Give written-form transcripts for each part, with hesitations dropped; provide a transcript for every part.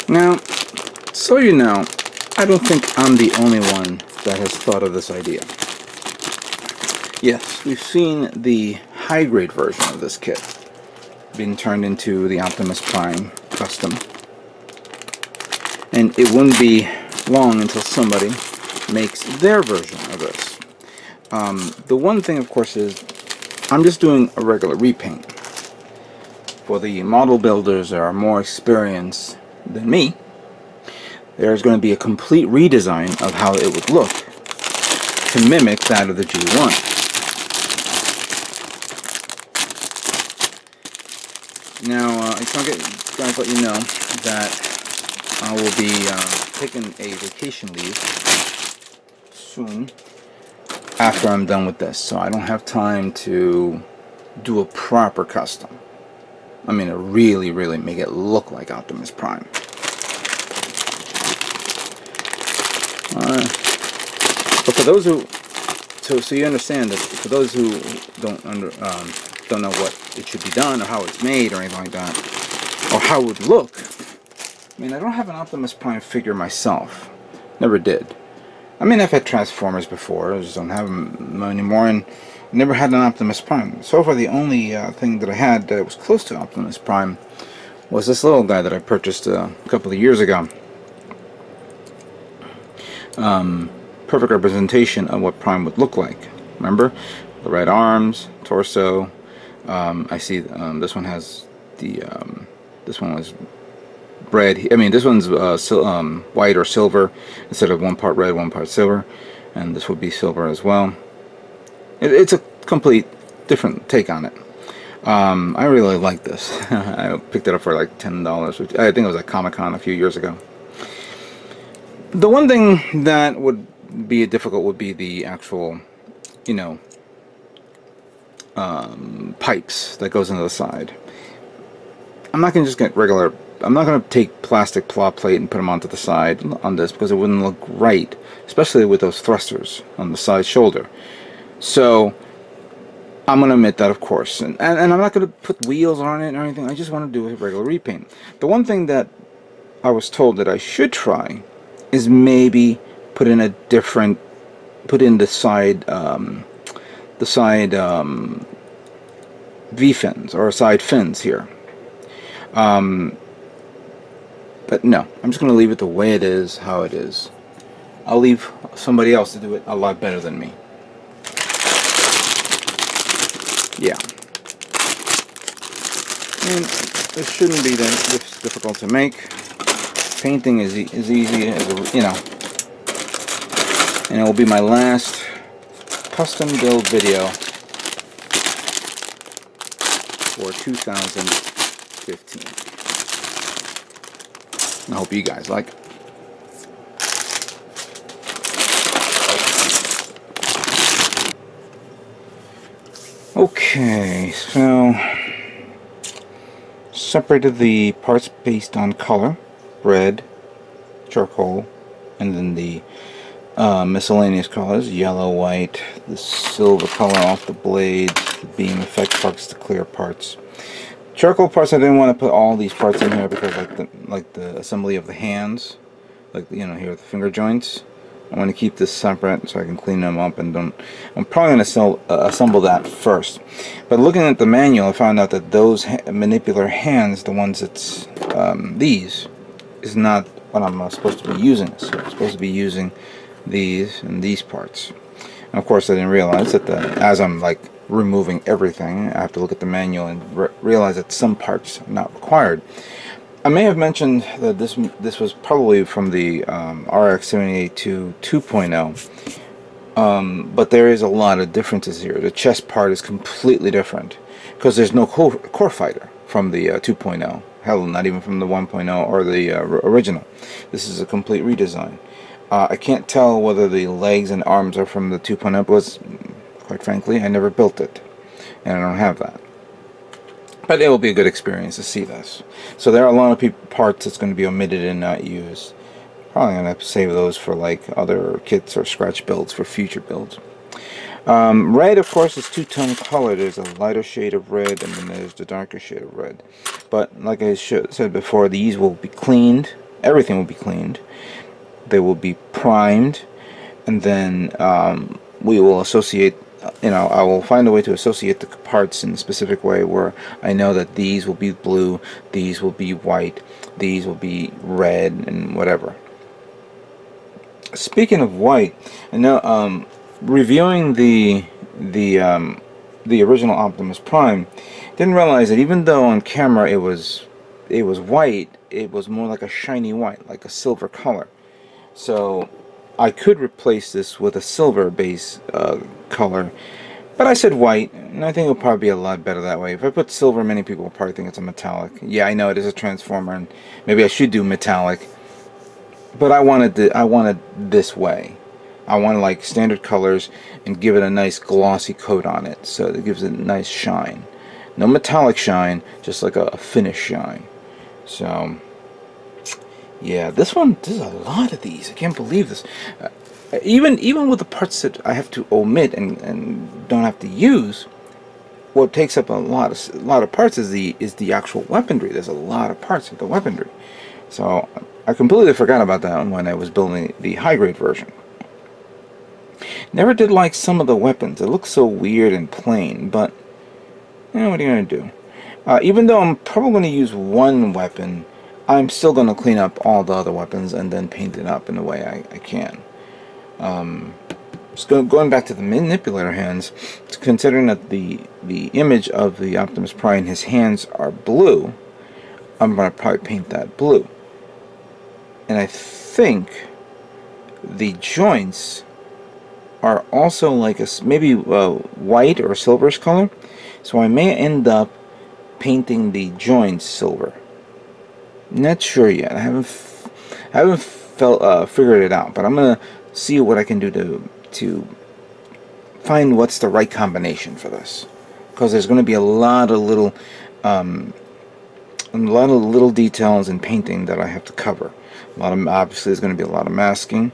Now, so you know, I don't think I'm the only one that has thought of this idea. Yes, we've seen the high-grade version of this kit being turned into the Optimus Prime Custom. And it wouldn't be long until somebody makes their version of this. The one thing, of course, is I'm just doing a regular repaint. For the model builders that are more experienced than me, there's going to be a complete redesign of how it would look to mimic that of the G1. Now, I just want to guys let you know that I will be taking a vacation leave soon after I'm done with this, so I don't have time to do a proper custom. I mean, to really make it look like Optimus Prime. But for those who, so you understand that for those who don't know what it should be done or how it's made or anything like that, or how it would look. I mean, I don't have an Optimus Prime figure myself. Never did. I mean, I've had Transformers before. I just don't have them anymore, and never had an Optimus Prime. So far, the only thing that I had that was close to Optimus Prime was this little guy that I purchased a couple of years ago. Perfect representation of what Prime would look like. Remember? The right arms, torso. I see this one has the... this one was red. I mean, this one's white or silver instead of one part red, one part silver. And this would be silver as well. It's a complete different take on it. I really like this. I picked it up for like $10, which I think it was at Comic-Con a few years ago. The one thing that would be difficult would be the actual, you know, pipes that goes into the side. I'm not going to just get regular, I'm not going to take plastic plot plate and put them onto the side on this because it wouldn't look right, especially with those thrusters on the side shoulder. So I'm going to omit that, of course, and I'm not going to put wheels on it or anything. I just want to do a regular repaint. The one thing that I was told that I should try is maybe put in a different, put in the side V-fins or side fins here. But no, I'm just going to leave it the way it is, how it is. I'll leave somebody else to do it a lot better than me. Yeah. And it shouldn't be that difficult to make. Painting is easy as, you know. And it will be my last custom build video for 2015. I hope you guys like it. Okay, so separated the parts based on color, red, charcoal, and then the miscellaneous colors, yellow, white, the silver color off the blades, the beam effect parts, the clear parts. Charcoal parts, I didn't want to put all these parts in here because like the assembly of the hands, like, you know, here the finger joints, I want to keep this separate so I can clean them up and don't. I'm probably going to assemble that first. But looking at the manual, I found out that those manipular hands, the ones that's these, is not what I'm supposed to be using. So I'm supposed to be using these and these parts. And of course, I didn't realize that as I'm like removing everything, I have to look at the manual and realize that some parts are not required. I may have mentioned that this was probably from the RX-78 2.0, but there is a lot of differences here. The chest part is completely different because there's no core fighter from the 2.0. Hell, not even from the 1.0 or the original. This is a complete redesign. I can't tell whether the legs and arms are from the 2.0 because, quite frankly, I never built it, and I don't have that. But it will be a good experience to see this. So there are a lot of parts that's going to be omitted and not used. Probably going to have to save those for like other kits or scratch builds for future builds. Red, of course, is two-tone color. There's a lighter shade of red and then there's the darker shade of red. But like I said before, these will be cleaned everything will be cleaned. They will be primed, and then we will associate, I will find a way to associate the parts in a specific way where I know that these will be blue, these will be white, these will be red, and whatever. Speaking of white, I know, reviewing the original Optimus Prime, didn't realize that even though on camera it was white, it was more like a shiny white, like a silver color. So I could replace this with a silver base color, but I said white, and I think it'll probably be a lot better that way. If I put silver, many people will probably think it's a metallic. Yeah, I know it is a Transformer, and maybe I should do metallic, but I wanted this way. I want like standard colors and give it a nice glossy coat on it, so it gives it a nice shine. No metallic shine, just like a finish shine. So yeah, there's a lot of these. I can't believe this. Even with the parts that I have to omit and don't have to use, what takes up a lot of parts is the actual weaponry. There's a lot of parts of the weaponry. So I completely forgot about that when I was building the high grade version. Never did like some of the weapons. It looks so weird and plain, but what are you going to do? Even though I'm probably going to use one weapon, I'm still going to clean up all the other weapons and then paint it up in the way I can. Going back to the manipulator hands, considering that the image of the Optimus Prime, his hands are blue, I'm going to probably paint that blue. And I think the joints are also like maybe white or silverish color, so I may end up painting the joints silver. Not sure yet. I haven't figured it out, but I'm gonna see what I can do to find what's the right combination for this, because there's going to be a lot of little details in painting that I have to cover. Obviously there's going to be a lot of masking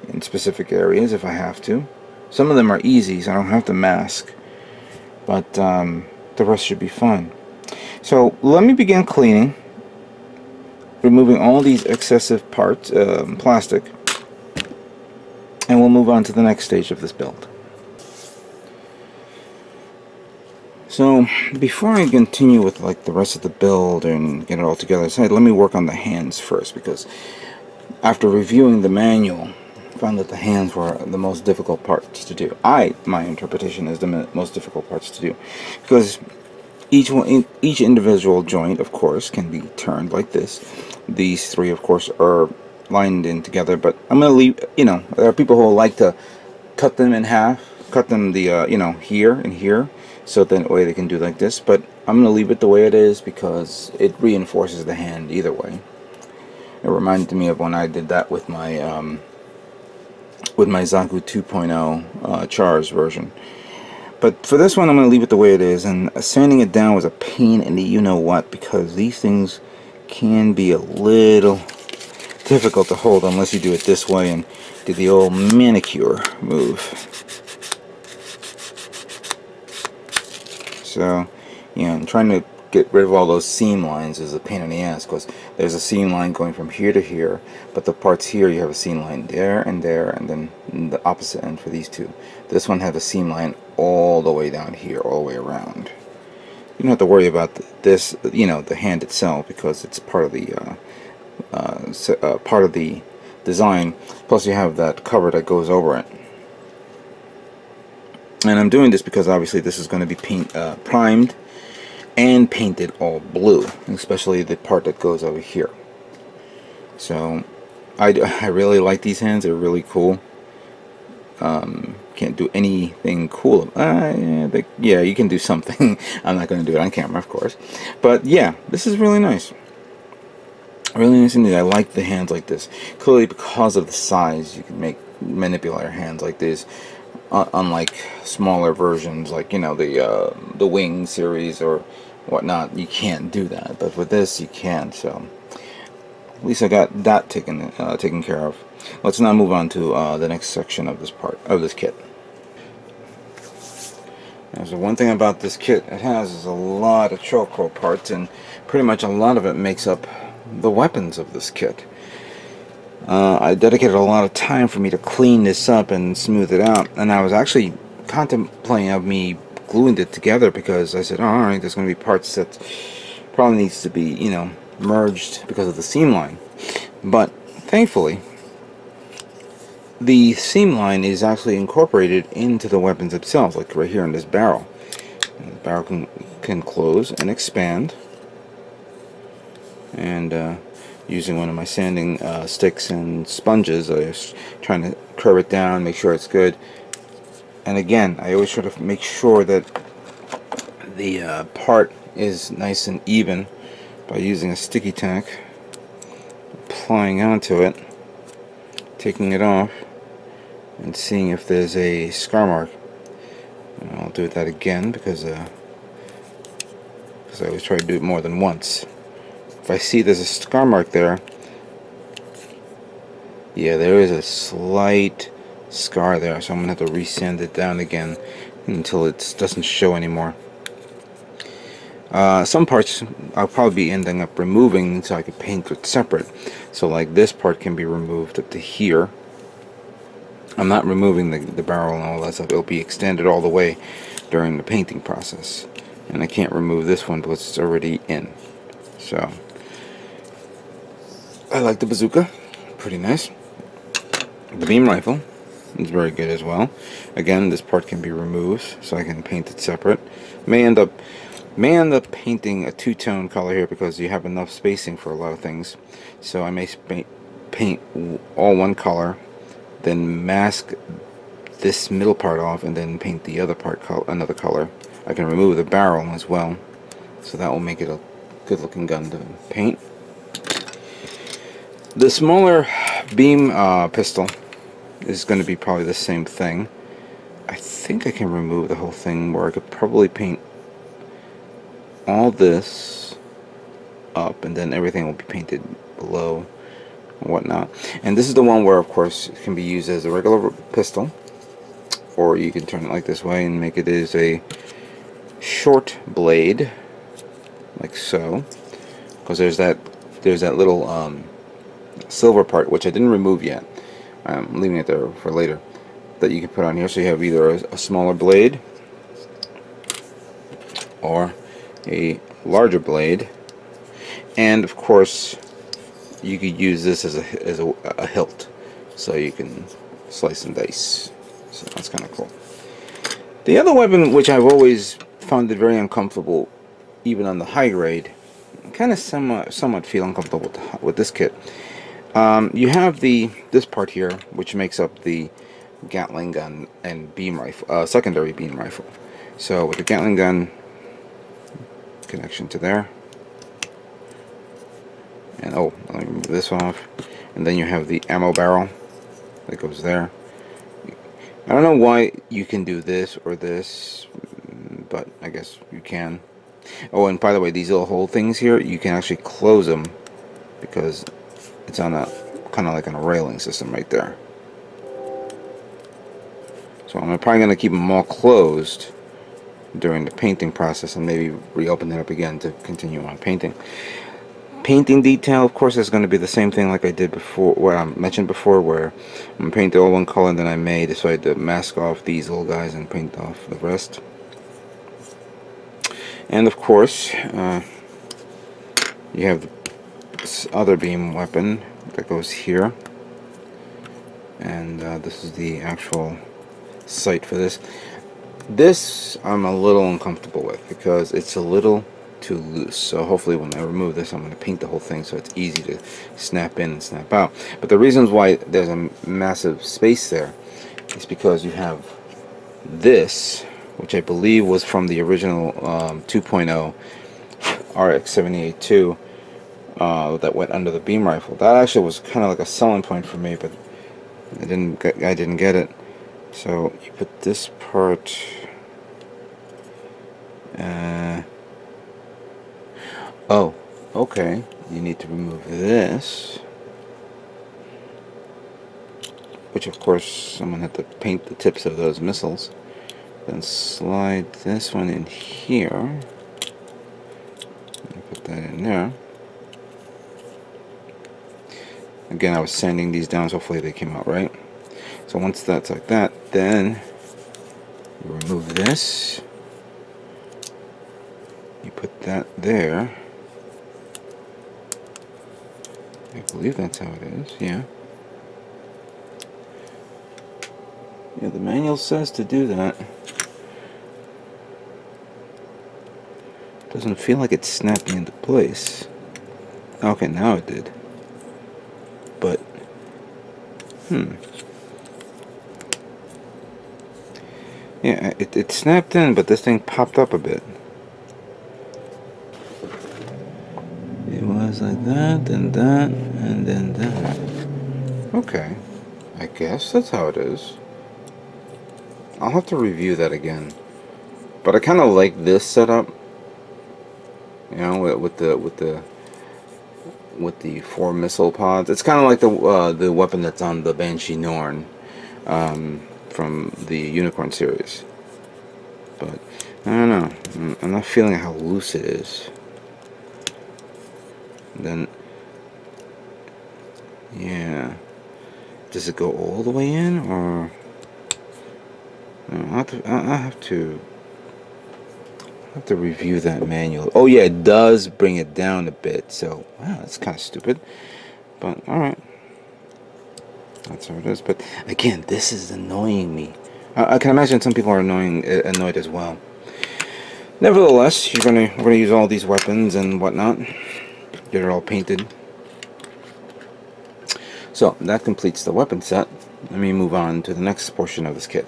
in specific areas if I have to. Some of them are easy, so I don't have to mask, but the rest should be fine. So let me begin cleaning, removing all these excessive parts, plastic, and we'll move on to the next stage of this build. So before I continue with like the rest of the build and get it all together, I said let me work on the hands first, because after reviewing the manual, I found that the hands were the most difficult parts to do. My interpretation is the most difficult parts to do, because each individual joint, of course, can be turned like this. These three, of course, are lined in together, but I'm gonna leave. There are people who will like to cut them in half, cut them here and here, so that way they can do like this. But I'm gonna leave it the way it is because it reinforces the hand either way. It reminded me of when I did that with my Zaku 2.0 Char's version. But for this one, I'm going to leave it the way it is, and sanding it down was a pain in the you-know-what, because these things can be a little difficult to hold unless you do it this way and do the old manicure move. So, I'm trying to get rid of all those seam lines is a pain in the ass, because there's a seam line going from here to here, but the parts here you have a seam line there, and then the opposite end for these two. This one had a seam line all the way down here, all the way around. You don't have to worry about this, the hand itself, because it's part of the design. Plus you have that cover that goes over it. And I'm doing this because obviously this is going to be primed and painted all blue, especially the part that goes over here. So I really like these hands. They're really cool. Can't do anything cool. Yeah, you can do something. I'm not going to do it on camera, of course. But yeah, this is really nice. Really nice indeed. I like the hands like this. Clearly, because of the size, you can make manipulator hands like this. Unlike smaller versions, like the Wing series or whatnot, you can't do that. But with this, you can. So at least I got that taken care of. Let's now move on to the next section of this kit. Now, so one thing about this kit, it has is a lot of charcoal parts, and pretty much a lot of it makes up the weapons of this kit. I dedicated a lot of time for me to clean this up and smooth it out, and I was actually contemplating of me gluing it together because I said, oh, alright, there's going to be parts that probably needs to be, you know, merged because of the seam line. But thankfully, the seam line is actually incorporated into the weapons themselves, like right here in this barrel. And the barrel can close and expand. And using one of my sanding sticks and sponges, I was trying to curve it down, make sure it's good. And again, I always try to make sure that the part is nice and even by using a sticky tack, applying onto it, taking it off, and seeing if there's a scar mark. And I'll do that again because I always try to do it more than once. If I see there's a scar mark there, yeah, there is a slight scar there, so I'm going to have to resand it down again until it doesn't show anymore. Some parts I'll probably be ending up removing so I could paint it separate. So like this part can be removed up to here. I'm not removing the barrel and all that stuff. It'll be extended all the way during the painting process. And I can't remove this one because it's already in. So I like the bazooka. Pretty nice. The beam rifle is very good as well. Again, this part can be removed so I can paint it separate. May end up painting a two-tone color here because you have enough spacing for a lot of things. So I may paint all one color, then mask this middle part off, and then paint the other part another color. I can remove the barrel as well, so that will make it a good-looking gun to paint. The smaller beam pistol is going to be probably the same thing. I think I can remove the whole thing, where I could probably paint all this up and then everything will be painted below and whatnot. And this is the one where of course it can be used as a regular pistol, or you can turn it like this way and make it as a short blade like so, because there's that little silver part which I didn't remove yet. I'm leaving it there for later, that you can put on here, so you have either a smaller blade or a larger blade. And of course you could use this as a hilt, so you can slice and dice. So that's kind of cool. The other weapon, which I've always found it very uncomfortable even on the high grade, kind of somewhat feel uncomfortable with this kit. You have this part here, which makes up the Gatling gun and beam rifle, secondary beam rifle. So with the Gatling gun, connection to there, and oh, let me remove this off, and then you have the ammo barrel that goes there. I don't know why you can do this or this, but I guess you can. Oh, and by the way, these little hole things here, you can actually close them because it's on a kind of like on a railing system right there. So I'm probably going to keep them all closed during the painting process and maybe reopen it up again to continue on painting. Painting detail, of course, is going to be the same thing like I did before, what I mentioned before, where I'm going to paint all one color and then I may decide to mask off these little guys and paint off the rest. And of course, you have this other beam weapon that goes here, and this is the actual sight for this. This I'm a little uncomfortable with because it's a little too loose, so hopefully when I remove this I'm going to paint the whole thing so it's easy to snap in and snap out. But the reasons why there's a massive space there is because you have this, which I believe was from the original 2.0 RX-78-2 that went under the beam rifle. That actually was kind of like a selling point for me, but I didn't get it. So you put this part, oh, okay, you need to remove this, which of course I'm going to have to paint the tips of those missiles. Then slide this one in here, put that in there, Again, I was sanding these down, so hopefully they came out right. So once that's like that, then you remove this. You put that there. I believe that's how it is, yeah. Yeah, the manual says to do that. Doesn't feel like it's snapping into place. Okay, now it did. But, yeah, it snapped in, but this thing popped up a bit. It was like that, and that, and then that. Okay, I guess that's how it is. I'll have to review that again. But I kind of like this setup. You know, with the 4 missile pods. It's kind of like the weapon that's on the Banshee Norn from the Unicorn series. But I don't know. I'm not feeling how loose it is. And then, yeah. Does it go all the way in, or? No, I'll have to review that manual. Oh yeah, it does bring it down a bit. So wow, that's kind of stupid. But all right, that's how it is. But again, this is annoying me. I can imagine some people are annoyed as well. Nevertheless, we're gonna use all these weapons and whatnot. Get it all painted. So that completes the weapon set. Let me move on to the next portion of this kit.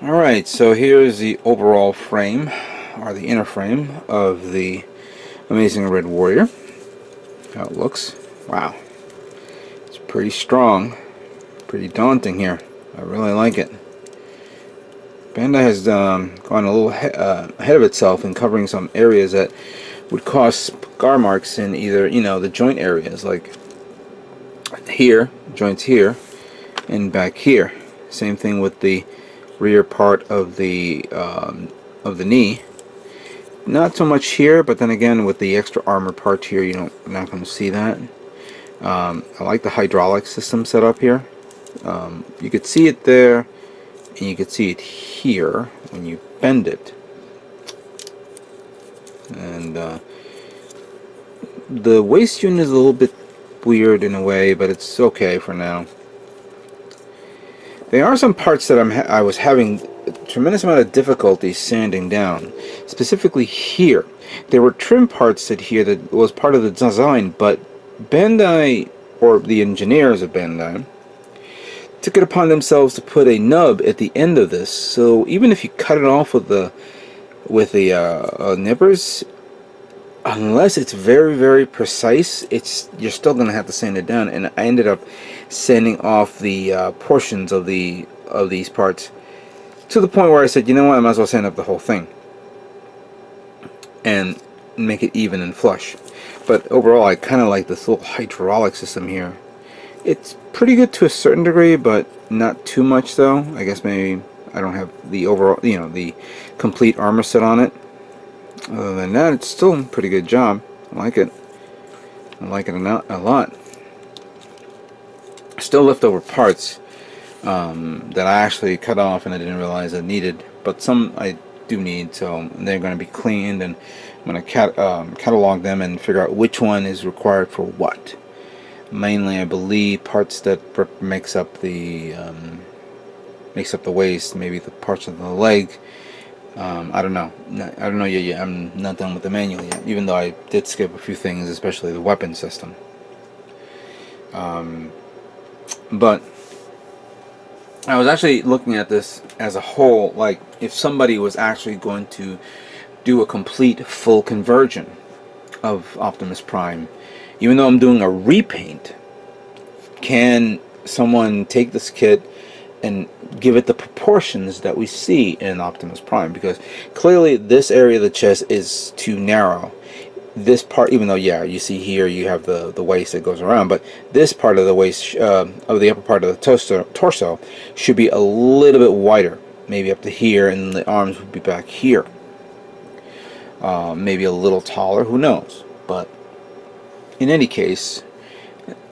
Alright, so here's the overall frame, or the inner frame, of the Amazing Red Warrior. How it looks. Wow. It's pretty strong. Pretty daunting here. I really like it. Bandai has gone a little ahead of itself in covering some areas that would cause scar marks in either, you know, the joint areas, like here, joints here, and back here. Same thing with the rear part of the knee. Not so much here, but then again with the extra armor part here, you're not going to see that. I like the hydraulic system set up here. You could see it there, and you could see it here when you bend it. And the waist unit is a little bit weird in a way, but it's okay for now. There are some parts that I was having a tremendous amount of difficulty sanding down. Specifically here. There were trim parts here that was part of the design, but Bandai, or the engineers of Bandai, took it upon themselves to put a nub at the end of this. So even if you cut it off with the nippers, unless it's very, very precise, you're still going to have to sand it down. And I ended up sanding off the portions of these parts to the point where I said, you know what, I might as well sand up the whole thing and make it even and flush. But overall, I kind of like this little hydraulic system here. It's pretty good to a certain degree, but not too much though. I guess maybe I don't have the overall, the complete armor set on it. Other than that, it's still a pretty good job. I like it. I like it a lot. Still leftover parts that I actually cut off and I didn't realize I needed, but some I do need, so they're going to be cleaned, and I'm going to catalog them and figure out which one is required for what. Mainly, I believe parts that makes up the waist, maybe the parts of the leg. I don't know. I don't know yet. I'm not done with the manual yet, even though I did skip a few things, especially the weapon system. But I was actually looking at this as a whole, like if somebody was actually going to do a complete full conversion of Optimus Prime, even though I'm doing a repaint, can someone take this kit and give it the proportions that we see in Optimus Prime? Because clearly this area of the chest is too narrow. This part, even though, yeah, you see here you have the waist that goes around, but this part of the waist, of the upper part of the torso should be a little bit wider, maybe up to here, and the arms would be back here. Maybe a little taller, who knows? But in any case,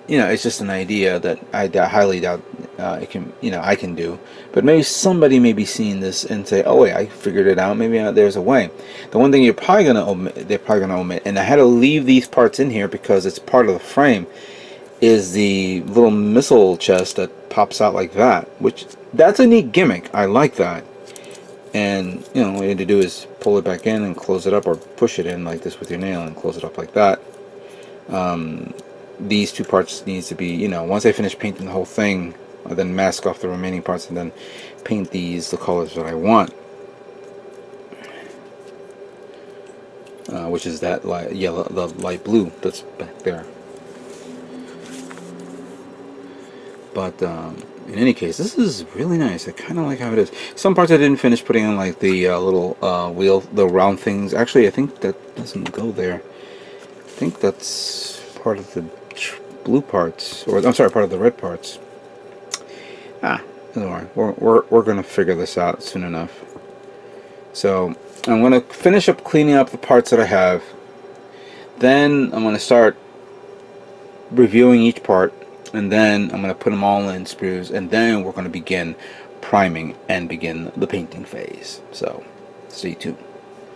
you know, it's just an idea that I highly doubt it can, you know, I can do. But maybe somebody may be seeing this and say, "Oh wait, I figured it out. Maybe there's a way." The one thing you're probably gonna omit, they're probably gonna omit, and I had to leave these parts in here because it's part of the frame, is the little missile chest that pops out like that. Which that's a neat gimmick. I like that. And you know, what you need to do is pull it back in and close it up, or push it in like this with your nail and close it up like that. These two parts needs to be, you know, once I finish painting the whole thing, I then mask off the remaining parts and then paint these the colors that I want, which is that light yellow, the light blue that's back there. But in any case, this is really nice. I kind of like how it is. Some parts I didn't finish putting on, like the little wheel, the round things. Actually, I think that doesn't go there. I think that's part of the blue parts, or I'm sorry, part of the red parts. Don't worry. We're gonna figure this out soon enough. So I'm gonna finish up cleaning up the parts that I have. Then I'm gonna start reviewing each part, and then I'm gonna put them all in sprues, and then we're gonna begin priming and begin the painting phase. So stay tuned.